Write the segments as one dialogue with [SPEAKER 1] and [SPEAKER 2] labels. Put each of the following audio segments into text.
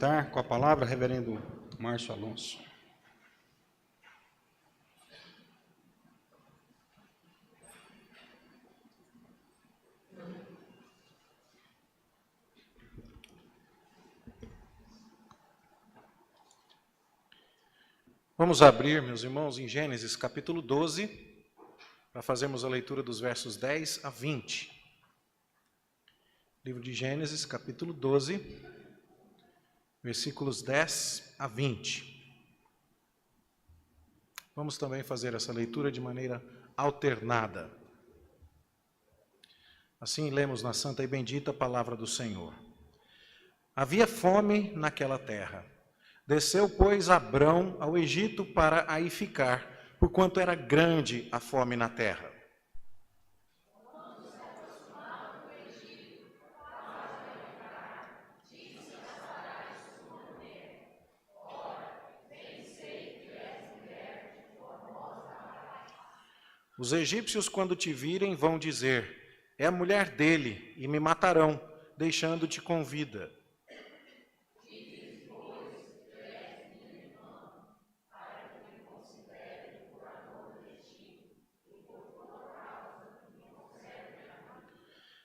[SPEAKER 1] Com a palavra, reverendo Márcio Alonso. Vamos abrir, meus irmãos, em Gênesis capítulo 12, para fazermos a leitura dos versos 10 a 20. Livro de Gênesis, capítulo 12, versículos 10 a 20. Vamos também fazer essa leitura de maneira alternada. Assim lemos na santa e bendita palavra do Senhor. Havia fome naquela terra. Desceu, pois, Abrão ao Egito para aí ficar, porquanto era grande a fome na terra. Os egípcios, quando te virem, vão dizer: é a mulher dele, e me matarão, deixando-te com vida.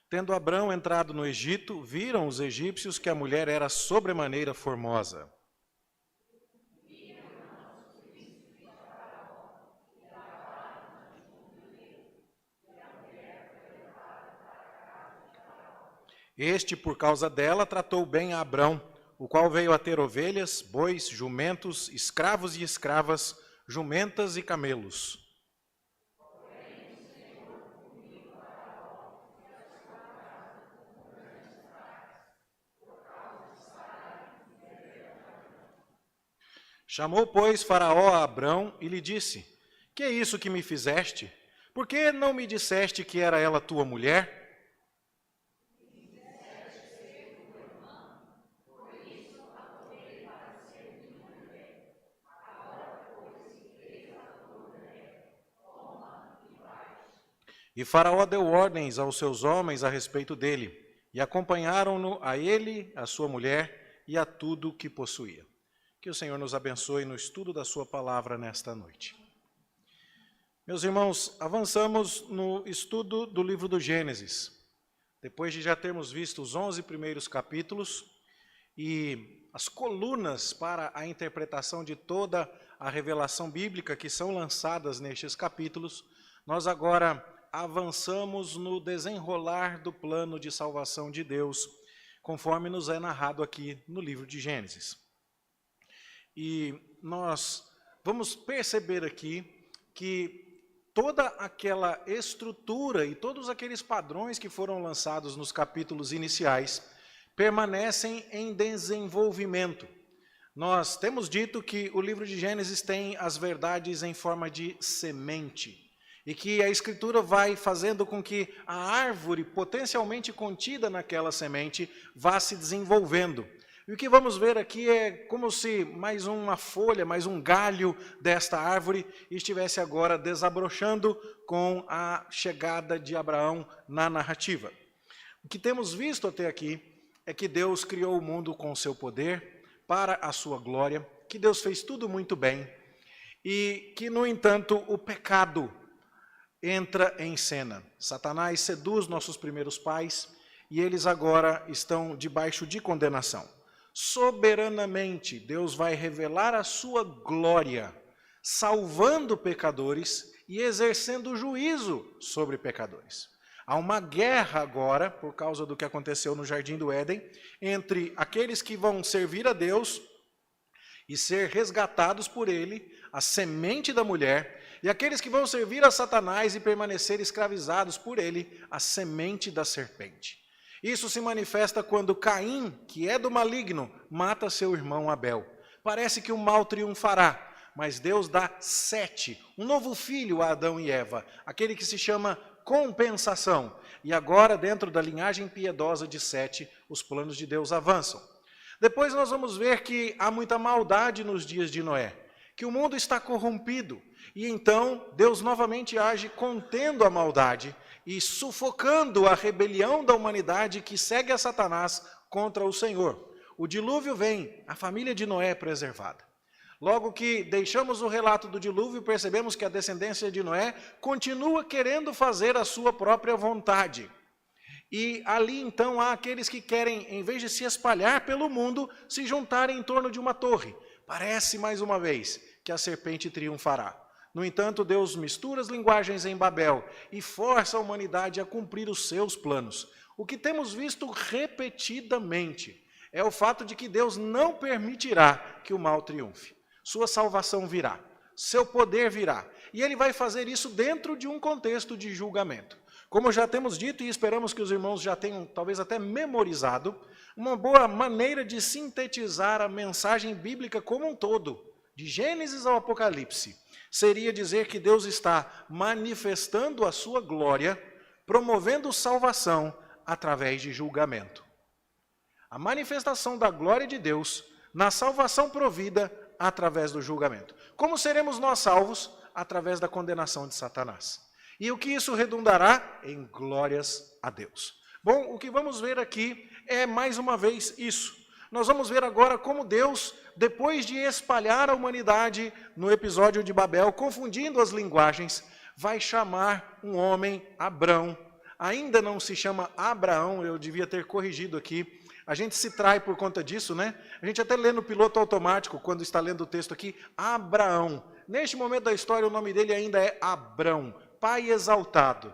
[SPEAKER 1] Tendo Abrão entrado no Egito, viram os egípcios que a mulher era sobremaneira formosa. Este, por causa dela, tratou bem a Abrão, o qual veio a ter ovelhas, bois, jumentos, escravos e escravas, jumentas e camelos. Chamou, pois, Faraó a Abrão e lhe disse: que é isso que me fizeste? Por que não me disseste que era ela tua mulher? E Faraó deu ordens aos seus homens a respeito dele, e acompanharam-no a ele, a sua mulher e a tudo que possuía. Que o Senhor nos abençoe no estudo da sua palavra nesta noite. Meus irmãos, avançamos no estudo do livro do Gênesis. Depois de já termos visto os 11 primeiros capítulos e as colunas para a interpretação de toda a revelação bíblica que são lançadas nestes capítulos, nós agora avançamos no desenrolar do plano de salvação de Deus, conforme nos é narrado aqui no livro de Gênesis. E nós vamos perceber aqui que toda aquela estrutura e todos aqueles padrões que foram lançados nos capítulos iniciais permanecem em desenvolvimento. Nós temos dito que o livro de Gênesis tem as verdades em forma de semente, e que a Escritura vai fazendo com que a árvore potencialmente contida naquela semente vá se desenvolvendo. E o que vamos ver aqui é como se mais uma folha, mais um galho desta árvore estivesse agora desabrochando com a chegada de Abraão na narrativa. O que temos visto até aqui é que Deus criou o mundo com o seu poder, para a sua glória, que Deus fez tudo muito bem, e que, no entanto, o pecado entra em cena. Satanás seduz nossos primeiros pais e eles agora estão debaixo de condenação. Soberanamente, Deus vai revelar a sua glória, salvando pecadores e exercendo juízo sobre pecadores. Há uma guerra agora, por causa do que aconteceu no Jardim do Éden, entre aqueles que vão servir a Deus e ser resgatados por ele, a semente da mulher, e aqueles que vão servir a Satanás e permanecer escravizados por ele, a semente da serpente. Isso se manifesta quando Caim, que é do maligno, mata seu irmão Abel. Parece que o mal triunfará, mas Deus dá Sete, um novo filho a Adão e Eva, aquele que se chama compensação. E agora, dentro da linhagem piedosa de Sete, os planos de Deus avançam. Depois nós vamos ver que há muita maldade nos dias de Noé, que o mundo está corrompido, e então Deus novamente age contendo a maldade e sufocando a rebelião da humanidade que segue a Satanás contra o Senhor. O dilúvio vem, a família de Noé é preservada. Logo que deixamos o relato do dilúvio, percebemos que a descendência de Noé continua querendo fazer a sua própria vontade. E ali então há aqueles que querem, em vez de se espalhar pelo mundo, se juntarem em torno de uma torre. Parece, mais uma vez, que a serpente triunfará. No entanto, Deus mistura as linguagens em Babel e força a humanidade a cumprir os seus planos. O que temos visto repetidamente é o fato de que Deus não permitirá que o mal triunfe. Sua salvação virá, seu poder virá, e ele vai fazer isso dentro de um contexto de julgamento. Como já temos dito e esperamos que os irmãos já tenham talvez até memorizado, uma boa maneira de sintetizar a mensagem bíblica como um todo, de Gênesis ao Apocalipse, seria dizer que Deus está manifestando a sua glória, promovendo salvação através de julgamento. A manifestação da glória de Deus na salvação provida através do julgamento. Como seremos nós salvos? Através da condenação de Satanás. E o que isso redundará? Em glórias a Deus. Bom, o que vamos ver aqui é mais uma vez isso. Nós vamos ver agora como Deus, depois de espalhar a humanidade no episódio de Babel, confundindo as linguagens, vai chamar um homem, Abrão. Ainda não se chama Abraão, eu devia ter corrigido aqui. A gente se trai por conta disso, né? A gente até lê no piloto automático, quando está lendo o texto aqui, Abraão. Neste momento da história, o nome dele ainda é Abrão, pai exaltado.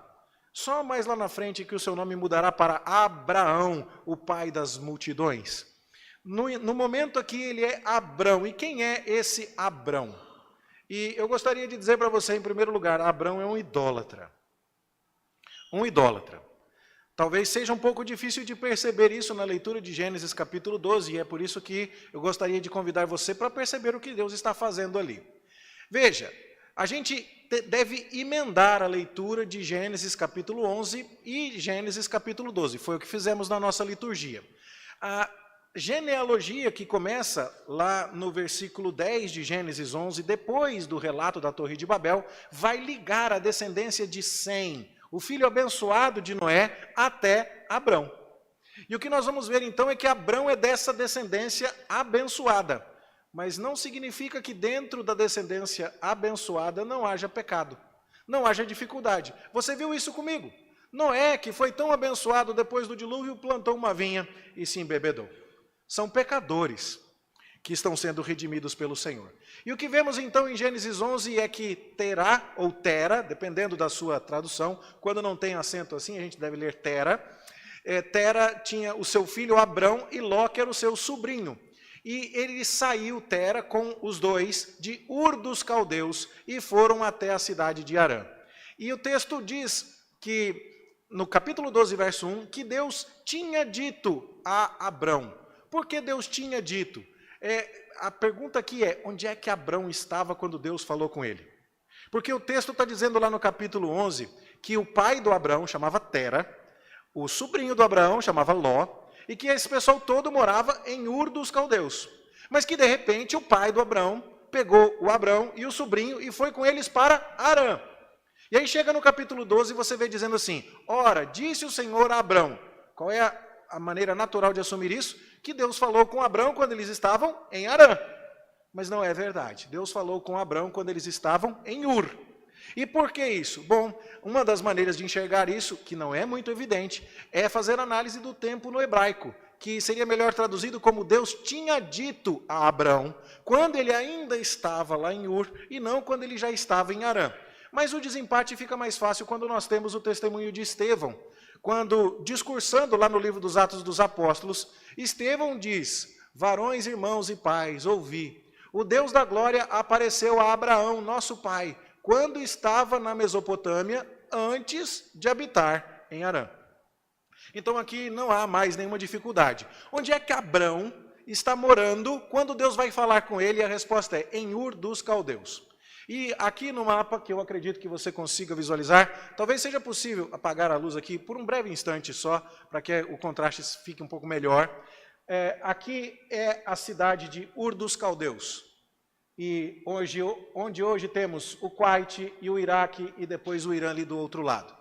[SPEAKER 1] Só mais lá na frente que o seu nome mudará para Abraão, o pai das multidões. No momento aqui, ele é Abrão. E quem é esse Abrão? E eu gostaria de dizer para você, em primeiro lugar, Abrão é um idólatra. Um idólatra. Talvez seja um pouco difícil de perceber isso na leitura de Gênesis capítulo 12, e é por isso que eu gostaria de convidar você para perceber o que Deus está fazendo ali. Veja, a gente deve emendar a leitura de Gênesis capítulo 11 e Gênesis capítulo 12, foi o que fizemos na nossa liturgia. A genealogia que começa lá no versículo 10 de Gênesis 11, depois do relato da Torre de Babel, vai ligar a descendência de Sem, o filho abençoado de Noé, até Abrão. E o que nós vamos ver então é que Abrão é dessa descendência abençoada. Mas não significa que dentro da descendência abençoada não haja pecado, não haja dificuldade. Você viu isso comigo? Noé, que foi tão abençoado depois do dilúvio, plantou uma vinha e se embebedou. São pecadores que estão sendo redimidos pelo Senhor. E o que vemos então em Gênesis 11 é que Terá, ou Tera, dependendo da sua tradução, quando não tem acento assim, a gente deve ler Tera. Tera tinha o seu filho Abrão e Ló, que era o seu sobrinho. E ele saiu, Tera, com os dois de Ur dos Caldeus e foram até a cidade de Harã. E o texto diz que, no capítulo 12, verso 1, que Deus tinha dito a Abrão. Por que Deus tinha dito? A pergunta aqui é, onde é que Abrão estava quando Deus falou com ele? Porque o texto está dizendo lá no capítulo 11 que o pai do Abrão chamava Tera, o sobrinho do Abraão chamava Ló, e que esse pessoal todo morava em Ur dos Caldeus. Mas que de repente o pai do Abrão pegou o Abrão e o sobrinho e foi com eles para Harã. E aí chega no capítulo 12 e você vê dizendo assim, ora, disse o Senhor a Abrão. Qual é a maneira natural de assumir isso? Que Deus falou com Abrão quando eles estavam em Harã. Mas não é verdade. Deus falou com Abrão quando eles estavam em Ur. E por que isso? Bom, uma das maneiras de enxergar isso, que não é muito evidente, é fazer análise do tempo no hebraico, que seria melhor traduzido como Deus tinha dito a Abrão, quando ele ainda estava lá em Ur, e não quando ele já estava em Harã. Mas o desempate fica mais fácil quando nós temos o testemunho de Estevão. Quando, discursando lá no livro dos Atos dos Apóstolos, Estevão diz, varões, irmãos e pais, ouvi, o Deus da glória apareceu a Abraão, nosso pai, quando estava na Mesopotâmia, antes de habitar em Harã. Então aqui não há mais nenhuma dificuldade. Onde é que Abrão está morando quando Deus vai falar com ele? A resposta é em Ur dos Caldeus. E aqui no mapa, que eu acredito que você consiga visualizar, talvez seja possível apagar a luz aqui por um breve instante só, para que o contraste fique um pouco melhor. Aqui é a cidade de Ur dos Caldeus. E onde hoje temos o Kuwait e o Iraque e depois o Irã ali do outro lado.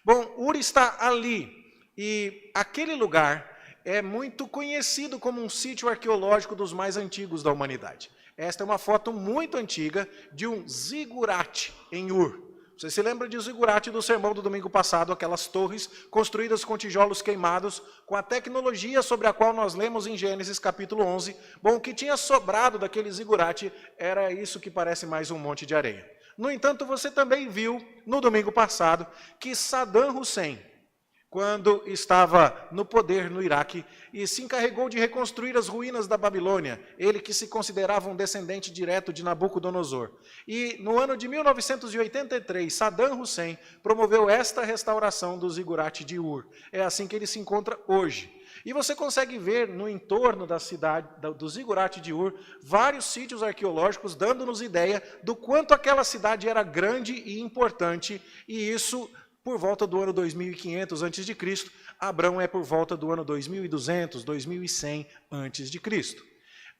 [SPEAKER 1] Bom, Ur está ali e aquele lugar é muito conhecido como um sítio arqueológico dos mais antigos da humanidade. Esta é uma foto muito antiga de um zigurate em Ur. Você se lembra de zigurate do sermão do domingo passado, aquelas torres construídas com tijolos queimados, com a tecnologia sobre a qual nós lemos em Gênesis capítulo 11. Bom, o que tinha sobrado daquele zigurate era isso que parece mais um monte de areia. No entanto, você também viu no domingo passado que Saddam Hussein, quando estava no poder no Iraque e se encarregou de reconstruir as ruínas da Babilônia, ele que se considerava um descendente direto de Nabucodonosor. E no ano de 1983, Saddam Hussein promoveu esta restauração do zigurate de Ur. É assim que ele se encontra hoje. E você consegue ver no entorno da cidade, do zigurate de Ur, vários sítios arqueológicos dando-nos ideia do quanto aquela cidade era grande e importante, e isso por volta do ano 2500 a.C., Abrão é por volta do ano 2200, 2100 a.C.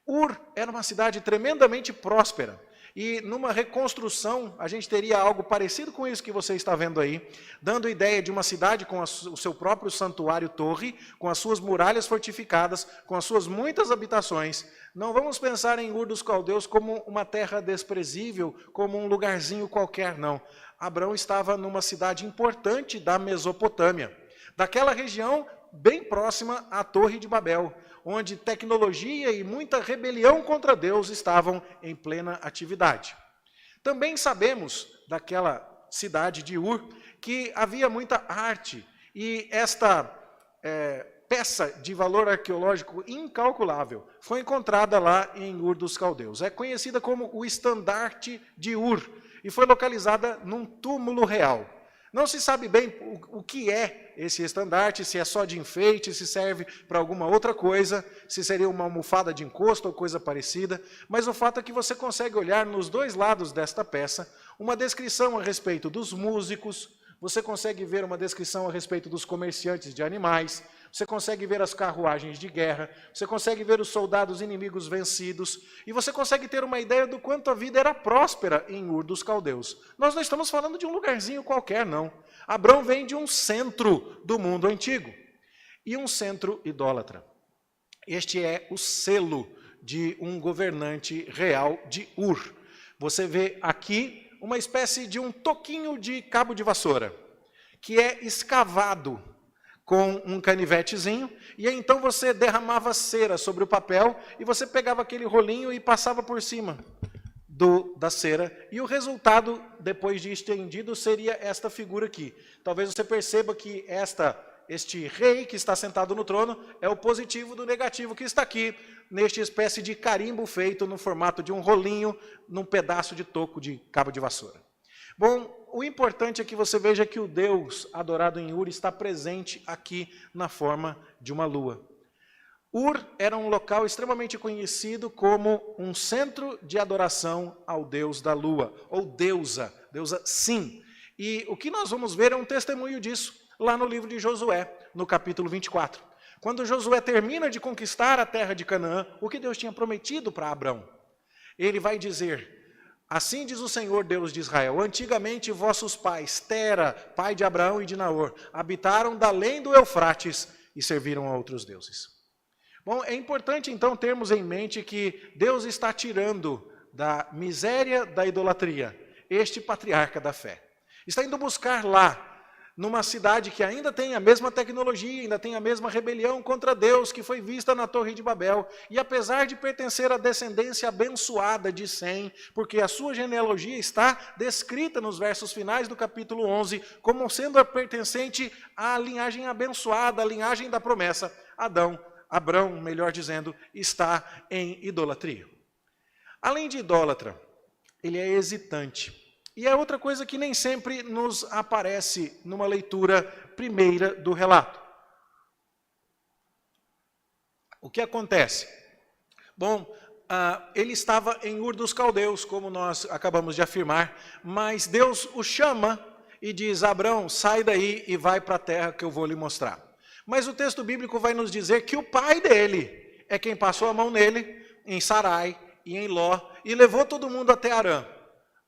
[SPEAKER 1] Ur era uma cidade tremendamente próspera, e numa reconstrução a gente teria algo parecido com isso que você está vendo aí, dando ideia de uma cidade com o seu próprio santuário-torre, com as suas muralhas fortificadas, com as suas muitas habitações. Não vamos pensar em Ur dos Caldeus como uma terra desprezível, como um lugarzinho qualquer, não. Abrão estava numa cidade importante da Mesopotâmia, daquela região bem próxima à Torre de Babel, onde tecnologia e muita rebelião contra Deus estavam em plena atividade. Também sabemos daquela cidade de Ur que havia muita arte, e esta peça de valor arqueológico incalculável foi encontrada lá em Ur dos Caldeus. É conhecida como o estandarte de Ur, e foi localizada num túmulo real. Não se sabe bem o que é esse estandarte, se é só de enfeite, se serve para alguma outra coisa, se seria uma almofada de encosto ou coisa parecida, mas o fato é que você consegue olhar nos dois lados desta peça uma descrição a respeito dos músicos, você consegue ver uma descrição a respeito dos comerciantes de animais, você consegue ver as carruagens de guerra, você consegue ver os soldados inimigos vencidos, e você consegue ter uma ideia do quanto a vida era próspera em Ur dos Caldeus. Nós não estamos falando de um lugarzinho qualquer, não. Abrão vem de um centro do mundo antigo, e um centro idólatra. Este é o selo de um governante real de Ur. Você vê aqui uma espécie de um toquinho de cabo de vassoura, que é escavado com um canivetezinho, e aí então você derramava cera sobre o papel, e você pegava aquele rolinho e passava por cima da cera, e o resultado, depois de estendido, seria esta figura aqui. Talvez você perceba que este rei que está sentado no trono é o positivo do negativo que está aqui, neste espécie de carimbo feito no formato de um rolinho, num pedaço de toco de cabo de vassoura. Bom, o importante é que você veja que o Deus adorado em Ur está presente aqui na forma de uma lua. Ur era um local extremamente conhecido como um centro de adoração ao Deus da lua, ou deusa Sim. E o que nós vamos ver é um testemunho disso lá no livro de Josué, no capítulo 24. Quando Josué termina de conquistar a terra de Canaã, o que Deus tinha prometido para Abrão? Ele vai dizer: assim diz o Senhor Deus de Israel, antigamente vossos pais, Tera, pai de Abraão e de Naor, habitaram da além do Eufrates e serviram a outros deuses. Bom, é importante então termos em mente que Deus está tirando da miséria da idolatria este patriarca da fé. Está indo buscar lá, numa cidade que ainda tem a mesma tecnologia, ainda tem a mesma rebelião contra Deus que foi vista na Torre de Babel, e apesar de pertencer à descendência abençoada de Sem, porque a sua genealogia está descrita nos versos finais do capítulo 11, como sendo pertencente à linhagem abençoada, à linhagem da promessa, Abrão, melhor dizendo, está em idolatria. Além de idólatra, ele é hesitante. E é outra coisa que nem sempre nos aparece numa leitura primeira do relato. O que acontece? Bom, ele estava em Ur dos Caldeus, como nós acabamos de afirmar, mas Deus o chama e diz: Abrão, sai daí e vai para a terra que eu vou lhe mostrar. Mas o texto bíblico vai nos dizer que o pai dele é quem passou a mão nele, em Sarai e em Ló, e levou todo mundo até Harã.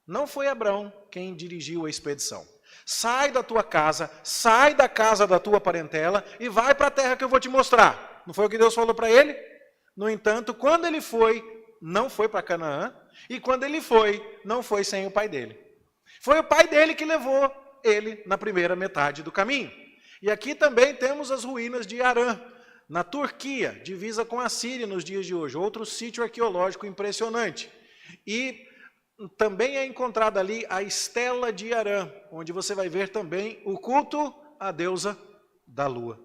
[SPEAKER 1] Não foi Abrão quem dirigiu a expedição. Sai da tua casa, sai da casa da tua parentela e vai para a terra que eu vou te mostrar. Não foi o que Deus falou para ele? No entanto, quando ele foi, não foi para Canaã, e quando ele foi, não foi sem o pai dele. Foi o pai dele que levou ele na primeira metade do caminho. E aqui também temos as ruínas de Harã, na Turquia, divisa com a Síria nos dias de hoje, outro sítio arqueológico impressionante. E também é encontrada ali a Estela de Harã, onde você vai ver também o culto à deusa da lua.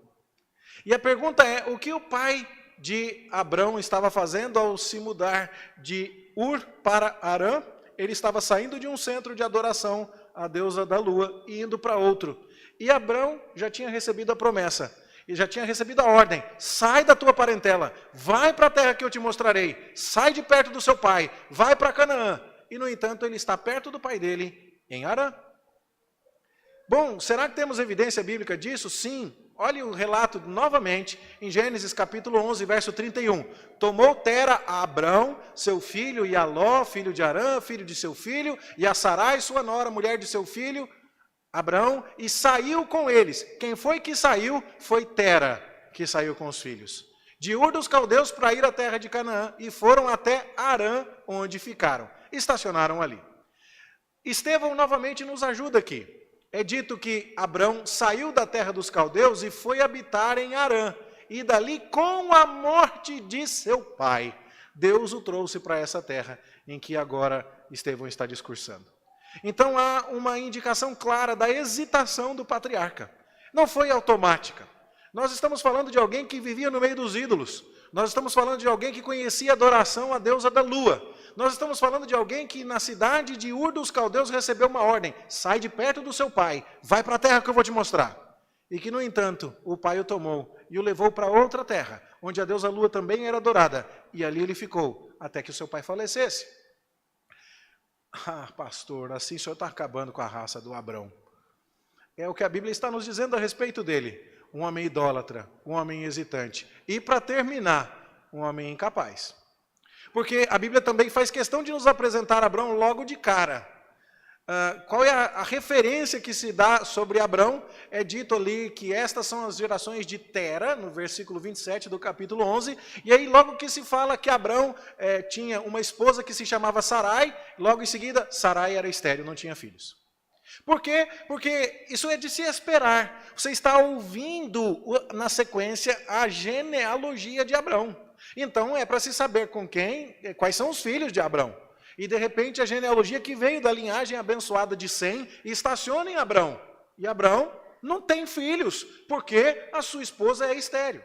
[SPEAKER 1] E a pergunta é, o que o pai de Abrão estava fazendo ao se mudar de Ur para Harã? Ele estava saindo de um centro de adoração à deusa da lua e indo para outro. E Abrão já tinha recebido a promessa, e já tinha recebido a ordem: sai da tua parentela, vai para a terra que eu te mostrarei, sai de perto do seu pai, vai para Canaã. E no entanto ele está perto do pai dele, em Harã. Bom, será que temos evidência bíblica disso? Sim. Olhe o relato novamente em Gênesis capítulo 11, verso 31. Tomou Tera a Abrão, seu filho, e a Ló, filho de Harã, filho de seu filho, e a Sarai, sua nora, mulher de seu filho, Abrão, e saiu com eles. Quem foi que saiu? Foi Tera, que saiu com os filhos. De Ur dos Caldeus para ir à terra de Canaã, e foram até Harã, onde ficaram. Estacionaram ali. Estevão novamente nos ajuda aqui. É dito que Abrão saiu da terra dos caldeus e foi habitar em Harã. E dali, com a morte de seu pai, Deus o trouxe para essa terra em que agora Estevão está discursando. Então há uma indicação clara da hesitação do patriarca. Não foi automática. Nós estamos falando de alguém que vivia no meio dos ídolos. Nós estamos falando de alguém que conhecia a adoração à deusa da lua. Nós estamos falando de alguém que na cidade de Ur dos Caldeus recebeu uma ordem: sai de perto do seu pai, vai para a terra que eu vou te mostrar. E que, no entanto, o pai o tomou e o levou para outra terra, onde a deusa lua também era adorada. E ali ele ficou, até que o seu pai falecesse. Ah, pastor, assim o senhor está acabando com a raça do Abrão. É o que a Bíblia está nos dizendo a respeito dele. Um homem idólatra, um homem hesitante. E, para terminar, um homem incapaz. Porque a Bíblia também faz questão de nos apresentar Abrão logo de cara. Qual é a referência que se dá sobre Abrão? É dito ali que estas são as gerações de Tera, no versículo 27 do capítulo 11. E aí logo que se fala que Abrão tinha uma esposa que se chamava Sarai, logo em seguida Sarai era estéril, não tinha filhos. Por quê? Porque isso é de se esperar. Você está ouvindo na sequência a genealogia de Abrão. Então é para se saber quais são os filhos de Abrão. E de repente a genealogia que veio da linhagem abençoada de Sem estaciona em Abrão. E Abrão não tem filhos, porque a sua esposa é estéril.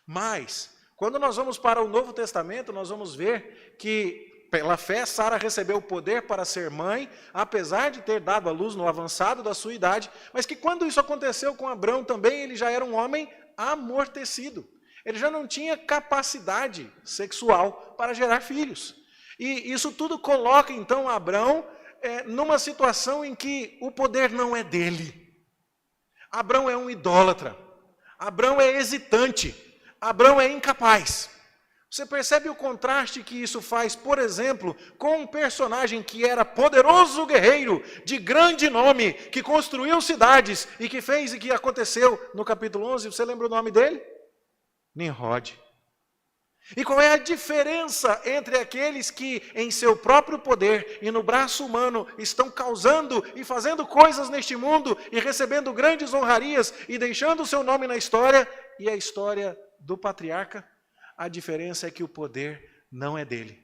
[SPEAKER 1] Mas, quando nós vamos para o Novo Testamento, nós vamos ver que pela fé Sara recebeu o poder para ser mãe, apesar de ter dado à luz no avançado da sua idade, mas que quando isso aconteceu com Abrão também, ele já era um homem amortecido. Ele já não tinha capacidade sexual para gerar filhos. E isso tudo coloca, então, Abrão numa situação em que o poder não é dele. Abrão é um idólatra. Abrão é hesitante. Abrão é incapaz. Você percebe o contraste que isso faz, por exemplo, com um personagem que era poderoso guerreiro, de grande nome, que construiu cidades e que fez e que aconteceu no capítulo 11. Você lembra o nome dele? Nimrod. E qual é a diferença entre aqueles que, em seu próprio poder e no braço humano, estão causando e fazendo coisas neste mundo e recebendo grandes honrarias e deixando o seu nome na história, e a história do patriarca? A diferença é que o poder não é dele,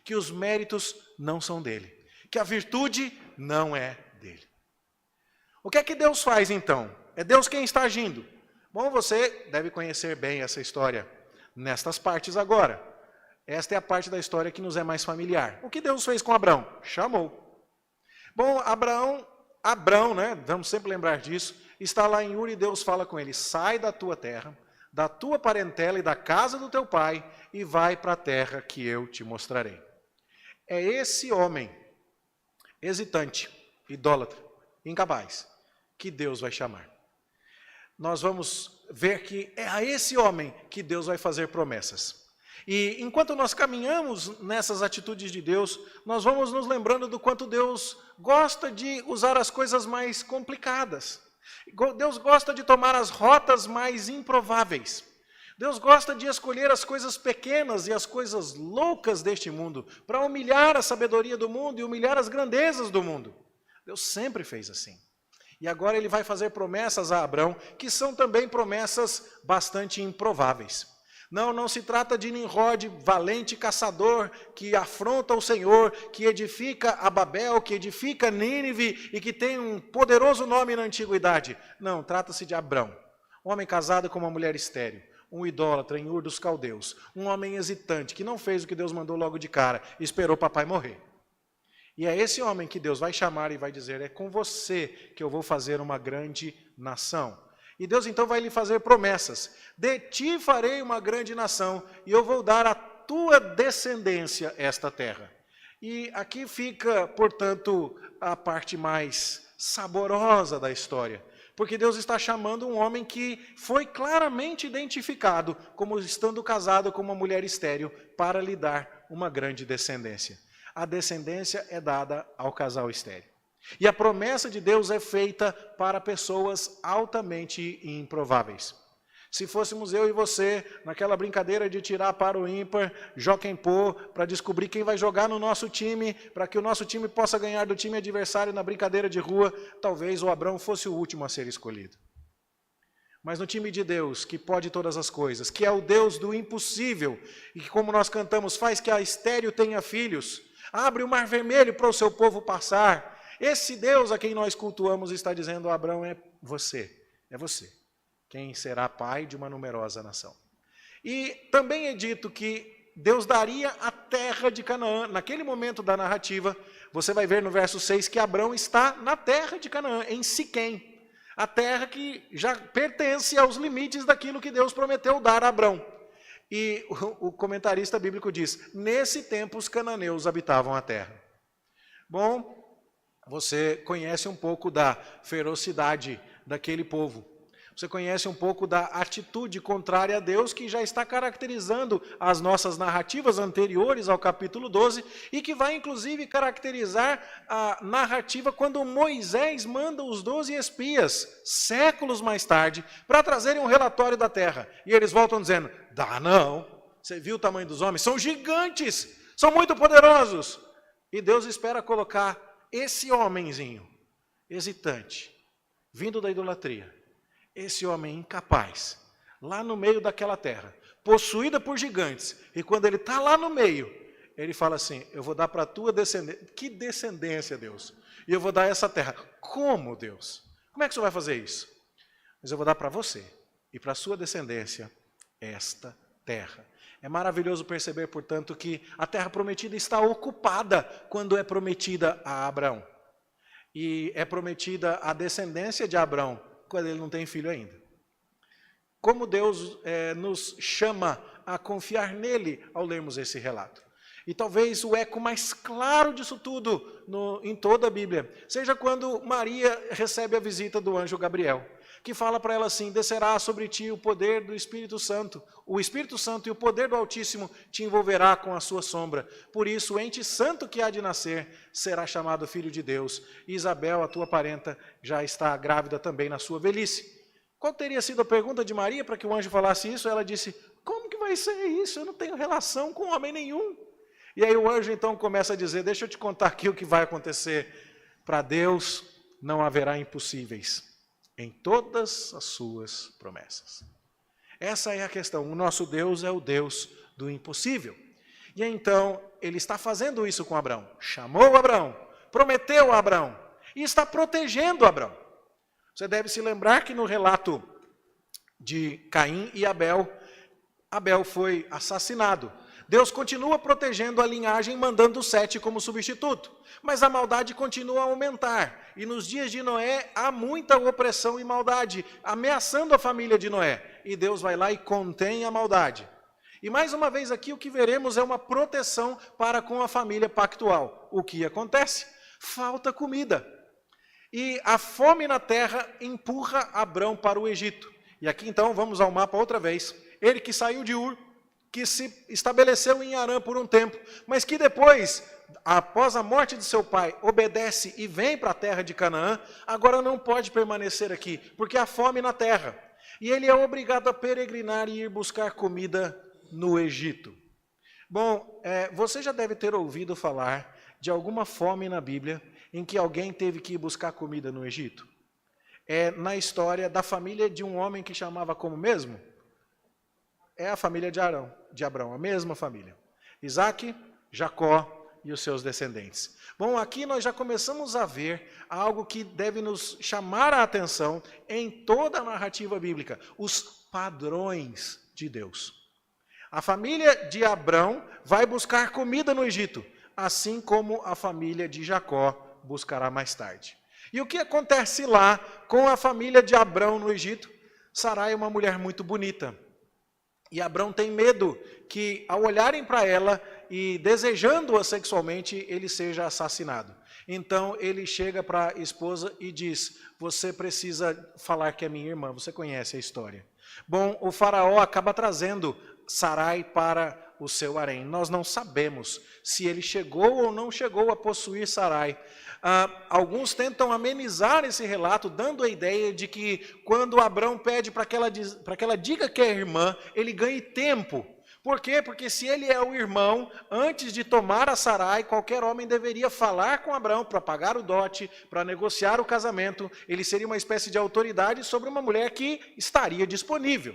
[SPEAKER 1] que os méritos não são dele, que a virtude não é dele. O que é que Deus faz então? É Deus quem está agindo. Bom, você deve conhecer bem essa história nestas partes agora. Esta é a parte da história que nos é mais familiar. O que Deus fez com Abrão? Chamou. Bom, Abrão, né, vamos sempre lembrar disso, está lá em Ur e Deus fala com ele: sai da tua terra, da tua parentela e da casa do teu pai e vai para a terra que eu te mostrarei. É esse homem, hesitante, idólatra, incapaz, que Deus vai chamar. Nós vamos ver que é a esse homem que Deus vai fazer promessas. E enquanto nós caminhamos nessas atitudes de Deus, nós vamos nos lembrando do quanto Deus gosta de usar as coisas mais complicadas. Deus gosta de tomar as rotas mais improváveis. Deus gosta de escolher as coisas pequenas e as coisas loucas deste mundo para humilhar a sabedoria do mundo e humilhar as grandezas do mundo. Deus sempre fez assim. E agora ele vai fazer promessas a Abrão, que são também promessas bastante improváveis. Não se trata de Nimrod, valente caçador, que afronta o Senhor, que edifica a Babel, que edifica Nínive e que tem um poderoso nome na antiguidade. Não, trata-se de Abrão, um homem casado com uma mulher estéril, um idólatra em Ur dos Caldeus, um homem hesitante, que não fez o que Deus mandou logo de cara, e esperou papai morrer. E é esse homem que Deus vai chamar e vai dizer, é com você que eu vou fazer uma grande nação. E Deus então vai lhe fazer promessas. De ti farei uma grande nação e eu vou dar à tua descendência esta terra. E aqui fica, portanto, a parte mais saborosa da história. Porque Deus está chamando um homem que foi claramente identificado como estando casado com uma mulher estéril para lhe dar uma grande descendência. A descendência é dada ao casal estéril. E a promessa de Deus é feita para pessoas altamente improváveis. Se fôssemos eu e você, naquela brincadeira de tirar para o ímpar, joquem pô, para descobrir quem vai jogar no nosso time, para que o nosso time possa ganhar do time adversário na brincadeira de rua, talvez o Abrão fosse o último a ser escolhido. Mas no time de Deus, que pode todas as coisas, que é o Deus do impossível, e que, como nós cantamos, faz que a estéril tenha filhos, abre o mar vermelho para o seu povo passar. Esse Deus a quem nós cultuamos está dizendo a Abrão, é você, quem será pai de uma numerosa nação. E também é dito que Deus daria a terra de Canaã. Naquele momento da narrativa, você vai ver no verso 6 que Abrão está na terra de Canaã, em Siquém. A terra que já pertence aos limites daquilo que Deus prometeu dar a Abrão. E o comentarista bíblico diz, nesse tempo os cananeus habitavam a terra. Bom, você conhece um pouco da ferocidade daquele povo. Você conhece um pouco da atitude contrária a Deus que já está caracterizando as nossas narrativas anteriores ao capítulo 12 e que vai inclusive caracterizar a narrativa quando Moisés manda os 12 espias, séculos mais tarde, para trazerem um relatório da terra. E eles voltam dizendo, dá não, você viu o tamanho dos homens? São gigantes, são muito poderosos. E Deus espera colocar esse homenzinho, hesitante, vindo da idolatria, esse homem incapaz, lá no meio daquela terra, possuída por gigantes, e quando ele está lá no meio, ele fala assim, eu vou dar para a tua descendência. Que descendência, Deus? E eu vou dar essa terra. Como, Deus? Como é que você vai fazer isso? Mas eu vou dar para você e para a sua descendência esta terra. É maravilhoso perceber, portanto, que a terra prometida está ocupada quando é prometida a Abrão. E é prometida a descendência de Abrão, quando ele não tem filho ainda. Como Deus nos chama a confiar nele ao lermos esse relato. E talvez o eco mais claro disso tudo em toda a Bíblia seja quando Maria recebe a visita do anjo Gabriel, que fala para ela assim, descerá sobre ti o poder do Espírito Santo. O Espírito Santo e o poder do Altíssimo te envolverá com a sua sombra. Por isso, o ente santo que há de nascer será chamado Filho de Deus. E Isabel, a tua parenta, já está grávida também na sua velhice. Qual teria sido a pergunta de Maria para que o anjo falasse isso? Ela disse, como que vai ser isso? Eu não tenho relação com homem nenhum. E aí o anjo então começa a dizer, deixa eu te contar aqui o que vai acontecer. Para Deus não haverá impossíveis em todas as suas promessas. Essa é a questão. O nosso Deus é o Deus do impossível. E então ele está fazendo isso com Abrão. Chamou Abrão, prometeu a Abrão e está protegendo Abrão. Você deve se lembrar que no relato de Caim e Abel, Abel foi assassinado. Deus continua protegendo a linhagem, mandando Sete como substituto. Mas a maldade continua a aumentar. E nos dias de Noé, há muita opressão e maldade, ameaçando a família de Noé. E Deus vai lá e contém a maldade. E mais uma vez aqui, o que veremos é uma proteção para com a família pactual. O que acontece? Falta comida. E a fome na terra empurra Abrão para o Egito. E aqui então, vamos ao mapa outra vez. Ele que saiu de Ur, que se estabeleceu em Harã por um tempo, mas que depois, após a morte de seu pai, obedece e vem para a terra de Canaã, agora não pode permanecer aqui, porque há fome na terra. E ele é obrigado a peregrinar e ir buscar comida no Egito. Bom, você já deve ter ouvido falar de alguma fome na Bíblia em que alguém teve que ir buscar comida no Egito. É na história da família de um homem que chamava como mesmo? É a família de Abrão, a mesma família. Isaac, Jacó e os seus descendentes. Bom, aqui nós já começamos a ver algo que deve nos chamar a atenção em toda a narrativa bíblica, os padrões de Deus. A família de Abrão vai buscar comida no Egito, assim como a família de Jacó buscará mais tarde. E o que acontece lá com a família de Abrão no Egito? Sarai é uma mulher muito bonita. E Abrão tem medo que, ao olharem para ela e desejando-a sexualmente, ele seja assassinado. Então, ele chega para a esposa e diz, você precisa falar que é minha irmã, você conhece a história. Bom, o faraó acaba trazendo Sarai para o seu harém. Nós não sabemos se ele chegou ou não chegou a possuir Sarai. Alguns tentam amenizar esse relato, dando a ideia de que quando Abrão pede para que ela diga que é irmã, ele ganhe tempo. Por quê? Porque se ele é o irmão, antes de tomar a Sarai, qualquer homem deveria falar com Abrão para pagar o dote, para negociar o casamento. Ele seria uma espécie de autoridade sobre uma mulher que estaria disponível.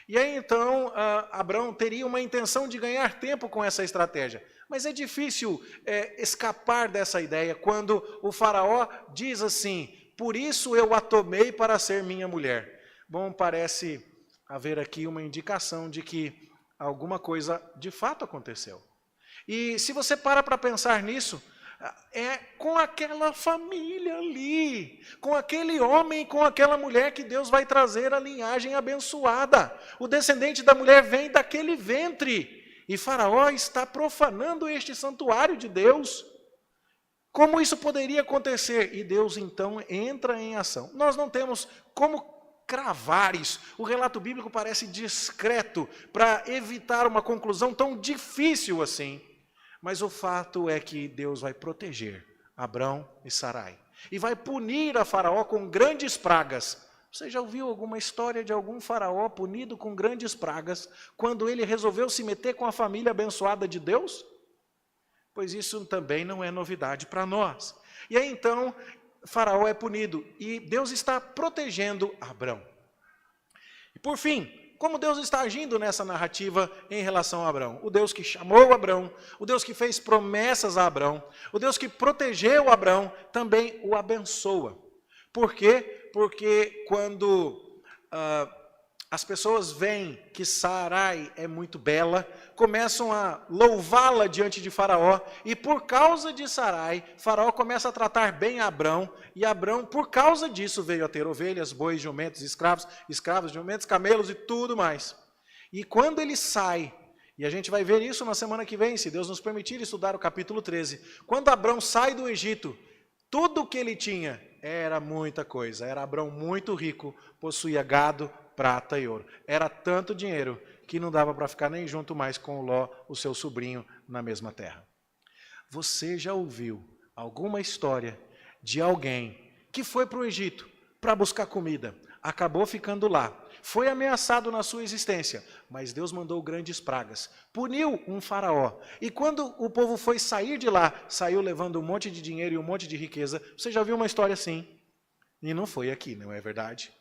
[SPEAKER 1] E aí então Abrão teria uma intenção de ganhar tempo com essa estratégia. Mas é difícil escapar dessa ideia quando o faraó diz assim, por isso eu a tomei para ser minha mulher. Bom, parece haver aqui uma indicação de que alguma coisa de fato aconteceu. E se você para pensar nisso, é com aquela família ali, com aquele homem e com aquela mulher que Deus vai trazer a linhagem abençoada. O descendente da mulher vem daquele ventre. E Faraó está profanando este santuário de Deus. Como isso poderia acontecer? E Deus então entra em ação. Nós não temos como cravar isso. O relato bíblico parece discreto para evitar uma conclusão tão difícil assim. Mas o fato é que Deus vai proteger Abrão e Sarai. E vai punir a Faraó com grandes pragas. Você já ouviu alguma história de algum faraó punido com grandes pragas, quando ele resolveu se meter com a família abençoada de Deus? Pois isso também não é novidade para nós. E aí então, faraó é punido, e Deus está protegendo Abrão. E por fim, como Deus está agindo nessa narrativa em relação a Abrão? O Deus que chamou Abrão, o Deus que fez promessas a Abrão, o Deus que protegeu Abrão, também o abençoa. Por quê? Porque quando as pessoas veem que Sarai é muito bela, começam a louvá-la diante de Faraó, e por causa de Sarai, Faraó começa a tratar bem Abrão, e Abrão, por causa disso, veio a ter ovelhas, bois, jumentos, escravos, jumentos, camelos e tudo mais. E quando ele sai, e a gente vai ver isso na semana que vem, se Deus nos permitir estudar o capítulo 13, quando Abrão sai do Egito, tudo o que ele tinha era muita coisa. Era Abrão muito rico, possuía gado, prata e ouro. Era tanto dinheiro que não dava para ficar nem junto mais com Ló, o seu sobrinho, na mesma terra. Você já ouviu alguma história de alguém que foi para o Egito para buscar comida, acabou ficando lá, foi ameaçado na sua existência, mas Deus mandou grandes pragas, puniu um faraó, e quando o povo foi sair de lá, saiu levando um monte de dinheiro e um monte de riqueza? Você já viu uma história assim? E não foi aqui, não é verdade?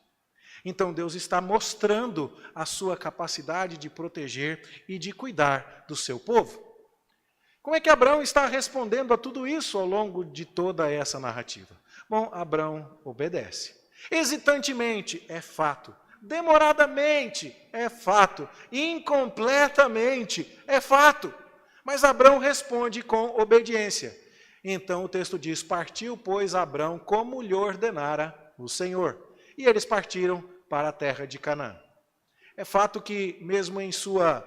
[SPEAKER 1] Então Deus está mostrando a sua capacidade de proteger e de cuidar do seu povo. Como é que Abrão está respondendo a tudo isso ao longo de toda essa narrativa? Bom, Abrão obedece. Hesitantemente, é fato. Demoradamente, é fato. Incompletamente, é fato. Mas Abrão responde com obediência. Então o texto diz, partiu, pois, Abrão como lhe ordenara o Senhor. E eles partiram para a terra de Canaã. É fato que, mesmo em sua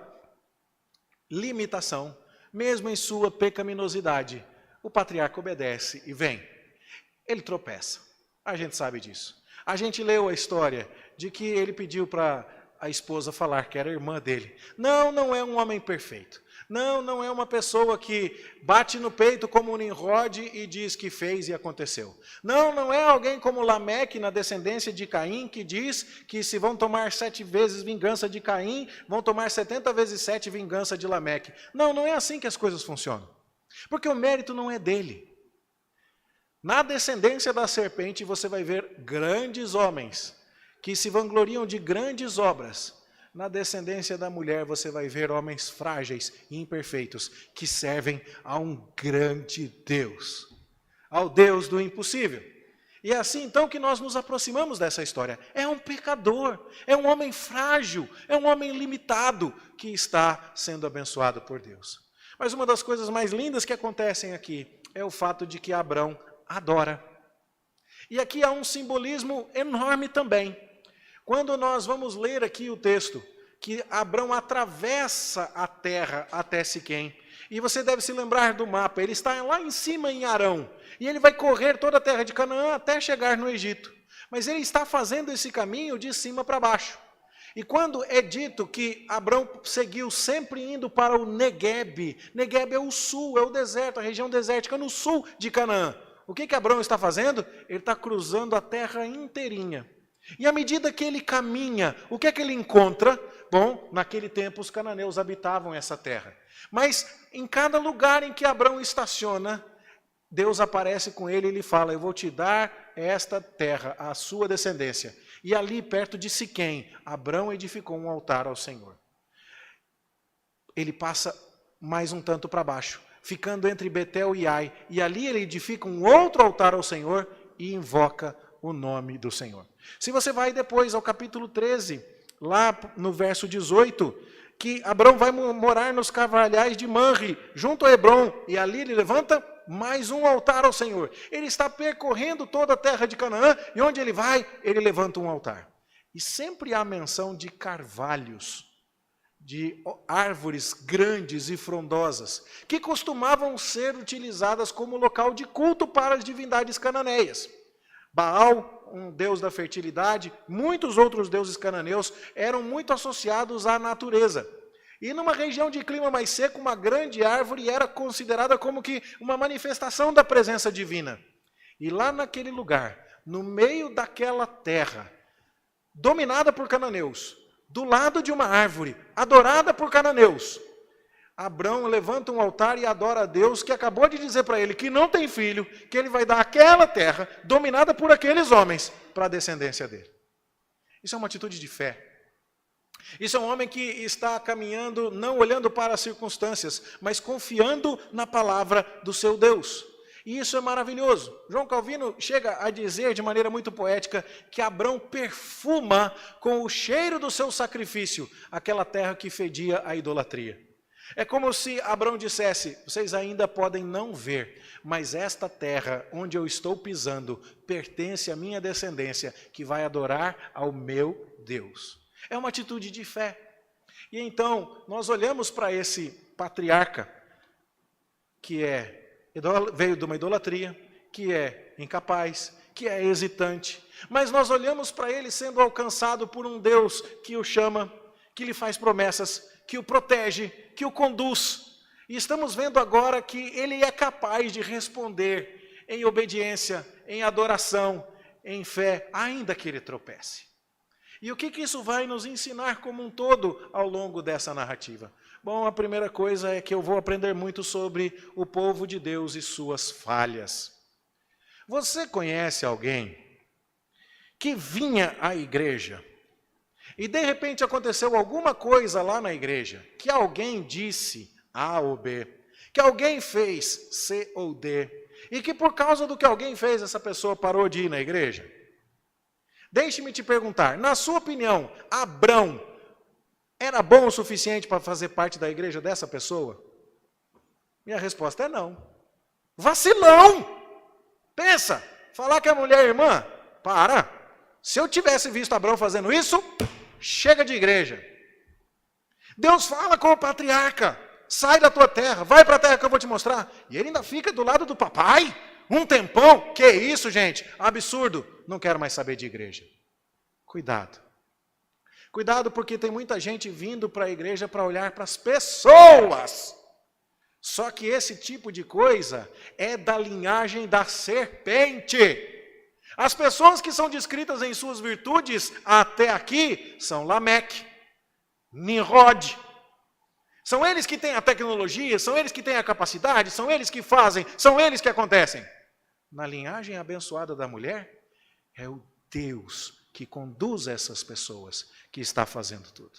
[SPEAKER 1] limitação, mesmo em sua pecaminosidade, o patriarca obedece e vem. Ele tropeça. A gente sabe disso. A gente leu a história de que ele pediu para a esposa falar que era irmã dele. Não, não é um homem perfeito. Não, não é uma pessoa que bate no peito como um Nimrod e diz que fez e aconteceu. Não, não é alguém como Lameque, na descendência de Caim, que diz que se vão tomar 7 vezes vingança de Caim, vão tomar 70 vezes 7 vingança de Lameque. Não, não é assim que as coisas funcionam. Porque o mérito não é dele. Na descendência da serpente você vai ver grandes homens que se vangloriam de grandes obras. Na descendência da mulher você vai ver homens frágeis e imperfeitos que servem a um grande Deus, ao Deus do impossível. E é assim então que nós nos aproximamos dessa história. É um pecador, é um homem frágil, é um homem limitado que está sendo abençoado por Deus. Mas uma das coisas mais lindas que acontecem aqui é o fato de que Abrão adora. E aqui há um simbolismo enorme também. Quando nós vamos ler aqui o texto, que Abrão atravessa a terra até Siquém, e você deve se lembrar do mapa, ele está lá em cima em Arão, e ele vai correr toda a terra de Canaã até chegar no Egito. Mas ele está fazendo esse caminho de cima para baixo. E quando é dito que Abrão seguiu sempre indo para o Negueb, Negueb é o sul, é o deserto, a região desértica no sul de Canaã. O que Abrão está fazendo? Ele está cruzando a terra inteirinha. E à medida que ele caminha, o que é que ele encontra? Bom, naquele tempo os cananeus habitavam essa terra. Mas em cada lugar em que Abrão estaciona, Deus aparece com ele e lhe fala: eu vou te dar esta terra, a sua descendência. E ali perto de Siquém, Abrão edificou um altar ao Senhor. Ele passa mais um tanto para baixo, ficando entre Betel e Ai, e ali ele edifica um outro altar ao Senhor e invoca o nome do Senhor. Se você vai depois ao capítulo 13, lá no verso 18, que Abrão vai morar nos carvalhais de Manre, junto a Hebrom, e ali ele levanta mais um altar ao Senhor. Ele está percorrendo toda a terra de Canaã, e onde ele vai, ele levanta um altar. E sempre há menção de carvalhos, de árvores grandes e frondosas, que costumavam ser utilizadas como local de culto para as divindades cananeias. Baal, um deus da fertilidade, muitos outros deuses cananeus eram muito associados à natureza. E numa região de clima mais seco, uma grande árvore era considerada como que uma manifestação da presença divina. E lá naquele lugar, no meio daquela terra, dominada por cananeus, do lado de uma árvore, adorada por cananeus, Abrão levanta um altar e adora a Deus, que acabou de dizer para ele que não tem filho, que ele vai dar aquela terra, dominada por aqueles homens, para a descendência dele. Isso é uma atitude de fé. Isso é um homem que está caminhando, não olhando para as circunstâncias, mas confiando na palavra do seu Deus. E isso é maravilhoso. João Calvino chega a dizer de maneira muito poética que Abrão perfuma com o cheiro do seu sacrifício aquela terra que fedia a idolatria. É como se Abrão dissesse: vocês ainda podem não ver, mas esta terra onde eu estou pisando pertence à minha descendência, que vai adorar ao meu Deus. É uma atitude de fé. E então, nós olhamos para esse patriarca, que veio de uma idolatria, que é incapaz, que é hesitante, mas nós olhamos para ele sendo alcançado por um Deus que o chama, que lhe faz promessas, que o protege, que o conduz. E estamos vendo agora que ele é capaz de responder em obediência, em adoração, em fé, ainda que ele tropece. E o que isso vai nos ensinar como um todo ao longo dessa narrativa? Bom, a primeira coisa é que eu vou aprender muito sobre o povo de Deus e suas falhas. Você conhece alguém que vinha à igreja e de repente aconteceu alguma coisa lá na igreja, que alguém disse A ou B, que alguém fez C ou D, e que por causa do que alguém fez, essa pessoa parou de ir na igreja? Deixe-me te perguntar, na sua opinião, Abrão era bom o suficiente para fazer parte da igreja dessa pessoa? Minha resposta é não. Vacilão! Pensa, falar que a mulher é irmã? Para! Se eu tivesse visto Abrão fazendo isso, chega de igreja. Deus fala com o patriarca: sai da tua terra, vai para a terra que eu vou te mostrar. E ele ainda fica do lado do papai, um tempão. Que isso, gente? Absurdo. Não quero mais saber de igreja. Cuidado. Cuidado porque tem muita gente vindo para a igreja para olhar para as pessoas. Só que esse tipo de coisa é da linhagem da serpente. As pessoas que são descritas em suas virtudes até aqui são Lameque, Nimrod. São eles que têm a tecnologia, são eles que têm a capacidade, são eles que fazem, são eles que acontecem. Na linhagem abençoada da mulher, é o Deus que conduz essas pessoas que está fazendo tudo.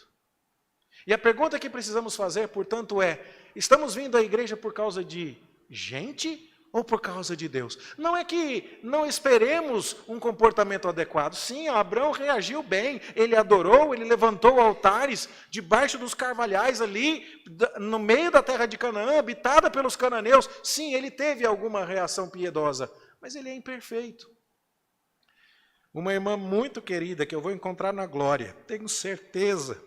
[SPEAKER 1] E a pergunta que precisamos fazer, portanto, é: estamos vindo à igreja por causa de gente ou por causa de Deus? Não é que não esperemos um comportamento adequado. Sim, Abraão reagiu bem, ele adorou, ele levantou altares debaixo dos carvalhais ali, no meio da terra de Canaã, habitada pelos cananeus. Sim, ele teve alguma reação piedosa, mas ele é imperfeito. Uma irmã muito querida, que eu vou encontrar na glória, tenho certeza,